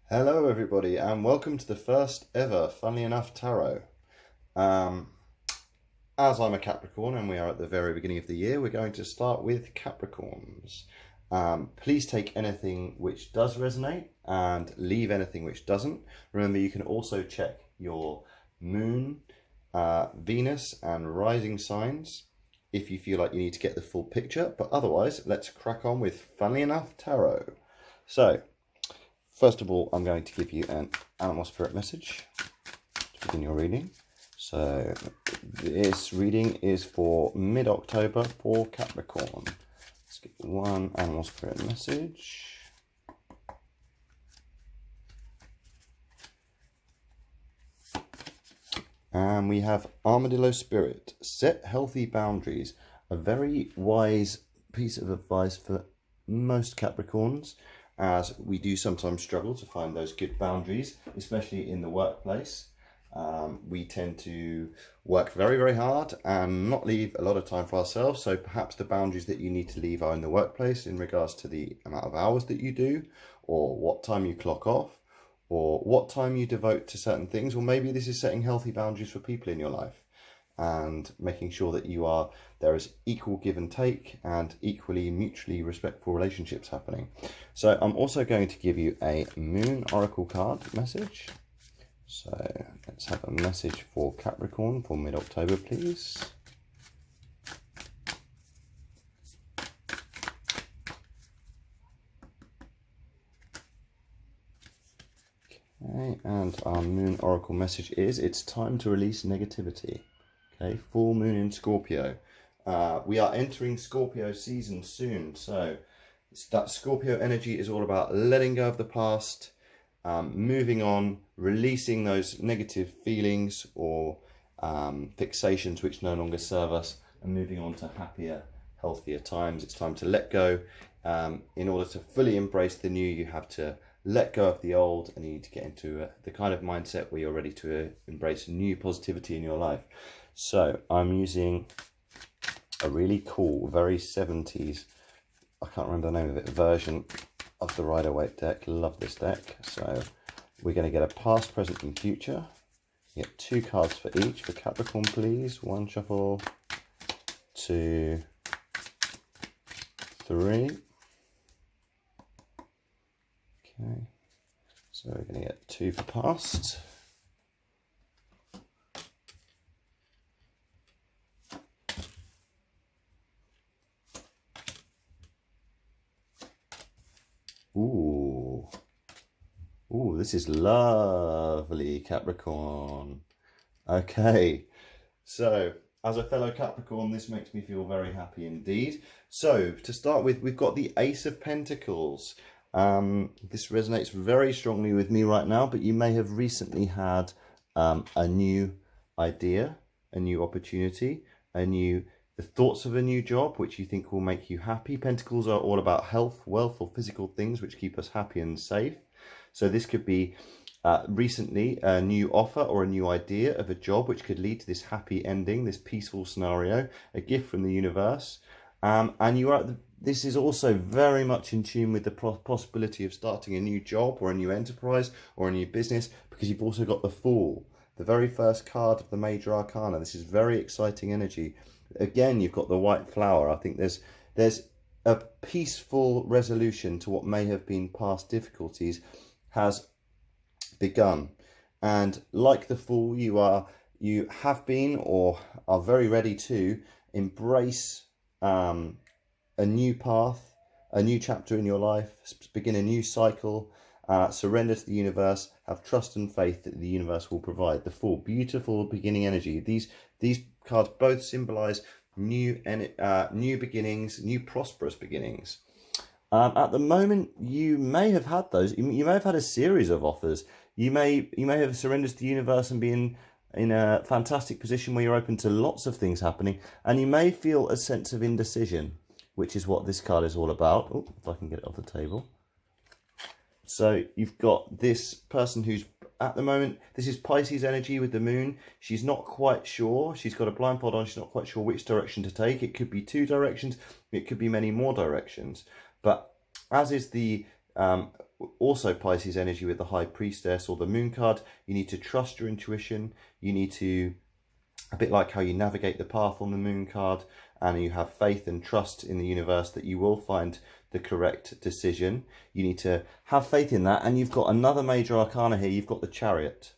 Hello everybody and welcome to the first ever Funnily Enough Tarot. As I'm a Capricorn and we are at the very beginning of the year, we're going to start with Capricorns. Please take anything which does resonate and leave anything which doesn't. Remember, you can also check your moon, Venus and rising signs if you feel like you need to get the full picture, but otherwise let's crack on with Funnily Enough Tarot. So first of all, I'm going to give you an animal spirit message to begin your reading. So this reading is for mid-October for Capricorn. Let's get one animal spirit message. And we have Armadillo Spirit. Set healthy boundaries. A very wise piece of advice for most Capricorns, as we do sometimes struggle to find those good boundaries, especially in the workplace. We tend to work very, very hard and not leave a lot of time for ourselves. So perhaps the boundaries that you need to leave are in the workplace in regards to the amount of hours that you do, or what time you clock off, or what time you devote to certain things. Or maybe this is setting healthy boundaries for people in your life and making sure that there is equal give and take and equally mutually respectful relationships happening. So I'm also going to give you a Moon Oracle card message. So let's have a message for Capricorn for mid-October, please. Okay, and our Moon Oracle message is, it's time to release negativity. Okay, full moon in Scorpio. We are entering Scorpio season soon, so that Scorpio energy is all about letting go of the past, moving on, releasing those negative feelings or fixations which no longer serve us, and moving on to happier, healthier times. It's time to let go. In order to fully embrace the new, you have to let go of the old, and you need to get into the kind of mindset where you're ready to embrace new positivity in your life. So I'm using a really cool, very 70s, I can't remember the name of it, version of the Rider-Waite deck. Love this deck. So we're going to get a past, present and future. You get 2 cards for each. For Capricorn, please. 1 shuffle, 2, 3. Okay, so we're going to get 2 for past. Ooh, this is lovely, Capricorn. Okay, so as a fellow Capricorn, this makes me feel very happy indeed. So to start with, we've got the Ace of Pentacles. This resonates very strongly with me right now, but you may have recently had a new idea, a new opportunity, the thoughts of a new job which you think will make you happy. Pentacles are all about health, wealth, or physical things which keep us happy and safe. So this could be recently a new offer or a new idea of a job which could lead to this happy ending, this peaceful scenario, a gift from the universe. And you are this is also very much in tune with the possibility of starting a new job or a new enterprise or a new business, because you've also got the Fool, the very first card of the major arcana. This is very exciting energy. Again, you've got the white flower. I think there's a peaceful resolution to what may have been past difficulties has begun. And like the Fool, you have been or are very ready to embrace a new path, a new chapter in your life, begin a new cycle, surrender to the universe, have trust and faith that the universe will provide. The Fool, beautiful beginning energy. These cards both symbolize new beginnings, new prosperous beginnings. At the moment, you may have had those. You may have had a series of offers. You may have surrendered to the universe and been in a fantastic position where you're open to lots of things happening, and you may feel a sense of indecision, which is what this card is all about. Oh, if I can get it off the table. So you've got this person who's, at the moment, this is Pisces energy with the moon. She's not quite sure. She's got a blindfold on. She's not quite sure which direction to take. It could be 2 directions. It could be many more directions. But as is the also Pisces energy with the High Priestess or the Moon card. You need to trust your intuition. You need to, a bit like how you navigate the path on the Moon card, and you have faith and trust in the universe that you will find the correct decision. You need to have faith in that. And you've got another major arcana here. You've got the Chariot.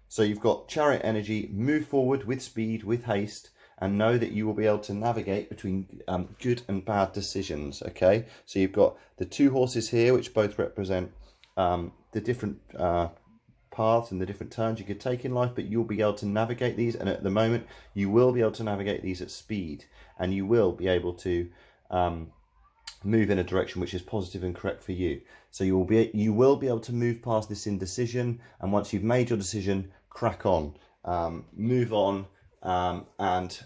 So you've got Chariot energy, move forward with speed, with haste, and know that you will be able to navigate between good and bad decisions, okay? So you've got the two horses here, which both represent the different paths and the different turns you could take in life, but you'll be able to navigate these, and at the moment, you will be able to navigate these at speed, and you will be able to move in a direction which is positive and correct for you. So you will be able to move past this indecision, and once you've made your decision, crack on, move on, and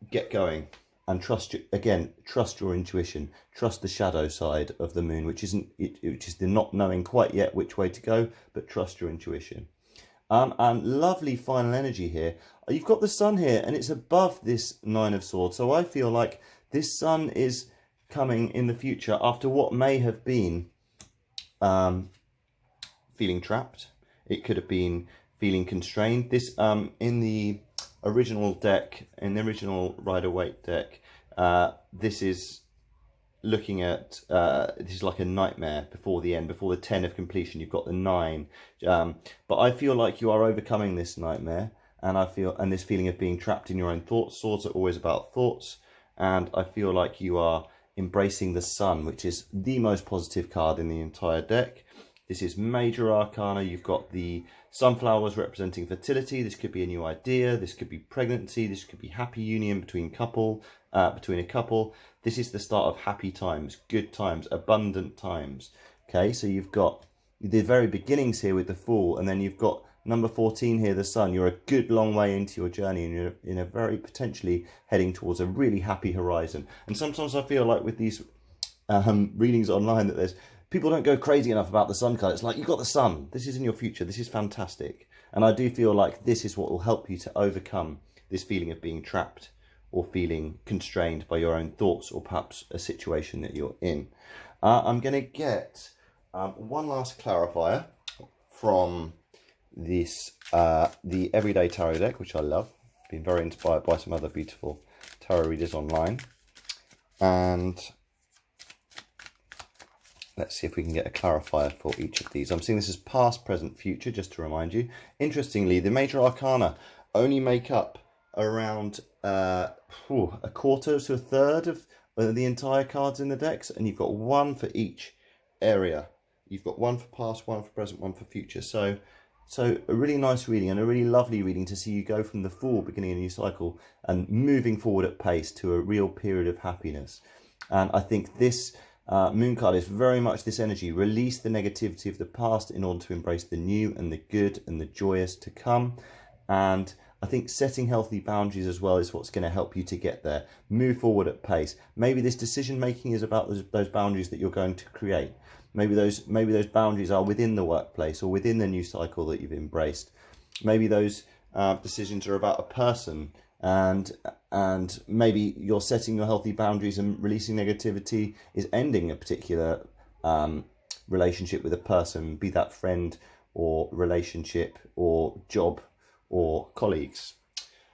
get going, and trust your intuition, trust the shadow side of the moon, which is the not knowing quite yet which way to go, but trust your intuition. And lovely final energy here. You've got the sun here, and it's above this Nine of Swords, so I feel like this sun is coming in the future after what may have been feeling trapped. It could have been feeling constrained. This in the original deck, in the original Rider-Waite deck, this is looking at this is like a nightmare before the end, before the 10 of completion. You've got the 9, but I feel like you are overcoming this nightmare, and this feeling of being trapped in your own thoughts. Swords are always about thoughts, and I feel like you are embracing the sun, which is the most positive card in the entire deck. This is major arcana. You've got the sunflowers representing fertility. This could be a new idea. This could be pregnancy. This could be happy union between a couple. This is the start of happy times, good times, abundant times. Okay, so you've got the very beginnings here with the Fool, and then you've got number 14 here, the Sun. You're a good long way into your journey, and you're in a very potentially heading towards a really happy horizon. And sometimes I feel like with these readings online that people don't go crazy enough about the sun card. It's like, you've got the sun. This is in your future. This is fantastic. And I do feel like this is what will help you to overcome this feeling of being trapped or feeling constrained by your own thoughts, or perhaps a situation that you're in. I'm going to get one last clarifier from this the Everyday Tarot deck, which I love. Been very inspired by some other beautiful tarot readers online. And let's see if we can get a clarifier for each of these. I'm seeing this as past, present, future, just to remind you. Interestingly, the major arcana only make up around a quarter to a third of the entire cards in the decks, and you've got one for each area. You've got one for past, one for present, one for future. So a really nice reading, and a really lovely reading to see you go from the Fool, beginning a new cycle, and moving forward at pace to a real period of happiness. And I think this Moon card is very much this energy. Release the negativity of the past in order to embrace the new and the good and the joyous to come. And I think setting healthy boundaries as well is what's going to help you to get there. Move forward at pace. Maybe this decision making is about those boundaries that you're going to create. Maybe those boundaries are within the workplace or within the new cycle that you've embraced. Maybe those decisions are about a person, and maybe you're setting your healthy boundaries, and releasing negativity is ending a particular relationship with a person, be that friend or relationship or job or colleagues.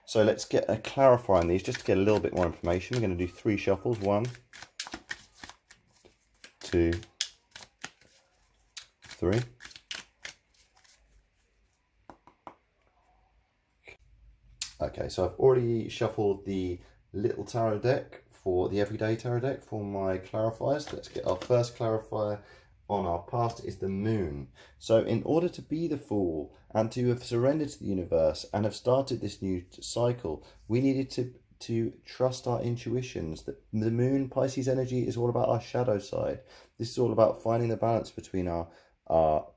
So let's get a clarifier on these just to get a little bit more information. We're going to do 3 shuffles. 1, 2, 3. Okay, so I've already shuffled the little tarot deck for the Everyday Tarot deck for my clarifiers. Let's get our first clarifier on our past is the Moon. So in order to be the Fool and to have surrendered to the universe and have started this new cycle, we needed to trust our intuitions. That the Moon, Pisces energy, is all about our shadow side. This is all about finding the balance between our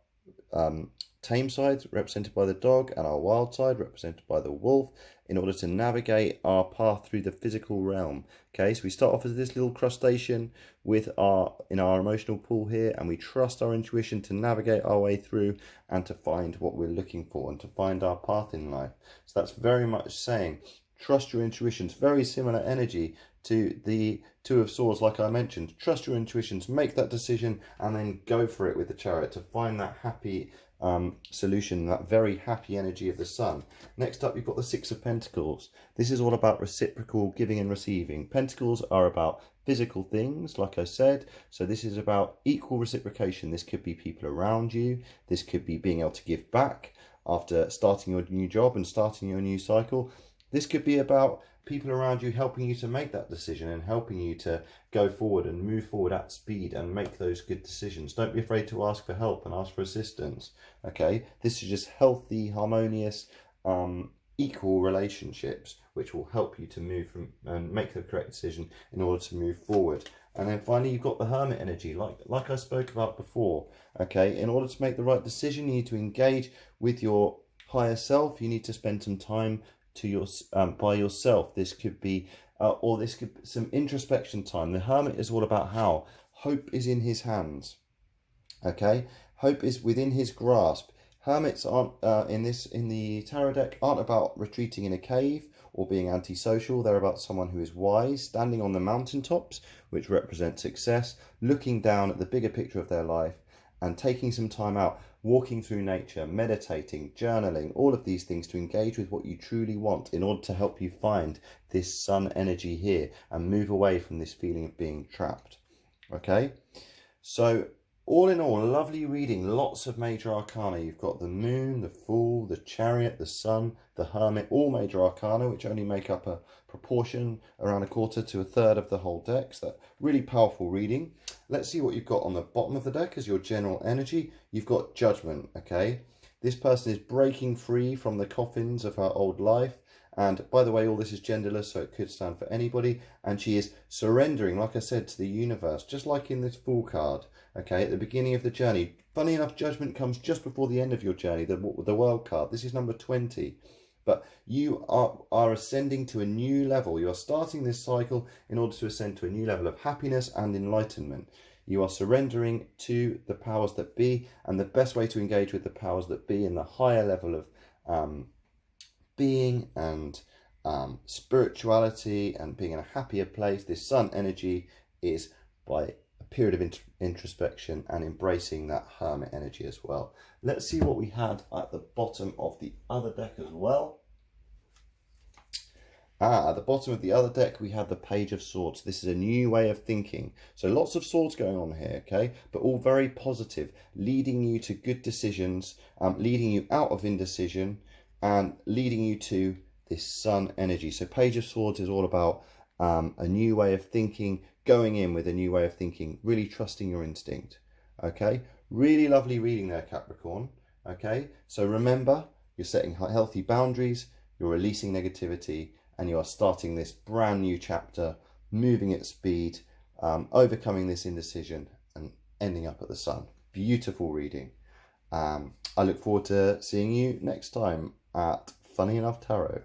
tame side, represented by the dog, and our wild side, represented by the wolf, in order to navigate our path through the physical realm. Okay, so we start off as this little crustacean in our emotional pool here, and we trust our intuition to navigate our way through and to find what we're looking for and to find our path in life. So that's very much saying, Trust your intuitions. Very similar energy to the Two of Swords, like I mentioned. Trust your intuitions, make that decision, and then go for it with the Chariot to find that happy solution, that very happy energy of the Sun. Next up, you've got the Six of Pentacles. This is all about reciprocal giving and receiving. Pentacles are about physical things, like I said. So this is about equal reciprocation. This could be people around you. This could be being able to give back after starting your new job and starting your new cycle. This could be about people around you helping you to make that decision and helping you to go forward and move forward at speed and make those good decisions. Don't be afraid to ask for help and ask for assistance. Okay, this is just healthy, harmonious, equal relationships which will help you to move from and make the correct decision in order to move forward. And then finally, you've got the Hermit energy, like I spoke about before. Okay, in order to make the right decision, you need to engage with your higher self. You need to spend some time by yourself. This could be or this could be some introspection time. The Hermit is all about how hope is in his hands. Okay, hope is within his grasp. Hermits aren't in the tarot deck aren't about retreating in a cave or being antisocial. They're about someone who is wise, standing on the mountaintops, which represent success, looking down at the bigger picture of their life and taking some time out, walking through nature, meditating, journaling, all of these things to engage with what you truly want in order to help you find this Sun energy here and move away from this feeling of being trapped. Okay, so all in all, lovely reading, lots of major arcana. You've got the Moon, the Fool, the Chariot, the Sun, the Hermit, all major arcana, which only make up a proportion around a quarter to a third of the whole deck. So that really powerful reading. Let's see what you've got on the bottom of the deck as your general energy. You've got Judgment, okay? This person is breaking free from the coffins of her old life. And by the way, all this is genderless, so it could stand for anybody. And she is surrendering, like I said, to the universe, just like in this Fool card, okay, at the beginning of the journey. Funny enough, Judgment comes just before the end of your journey, the World card. This is number 20. But you are ascending to a new level. You are starting this cycle in order to ascend to a new level of happiness and enlightenment. You are surrendering to the powers that be, and the best way to engage with the powers that be in the higher level of being and spirituality and being in a happier place, this Sun energy, is by a period of introspection and embracing that Hermit energy as well. Let's see what we had at the bottom of the other deck as well. At the bottom of the other deck, we had the Page of Swords. This is a new way of thinking. So lots of swords going on here, okay? But all very positive, leading you to good decisions, leading you out of indecision, and leading you to this Sun energy. So Page of Swords is all about a new way of thinking, going in with a new way of thinking, really trusting your instinct, okay? Really lovely reading there, Capricorn, okay? So remember, you're setting healthy boundaries, you're releasing negativity, and you are starting this brand new chapter, moving at speed, overcoming this indecision, and ending up at the Sun. Beautiful reading. I look forward to seeing you next time at Funny Enough Tarot.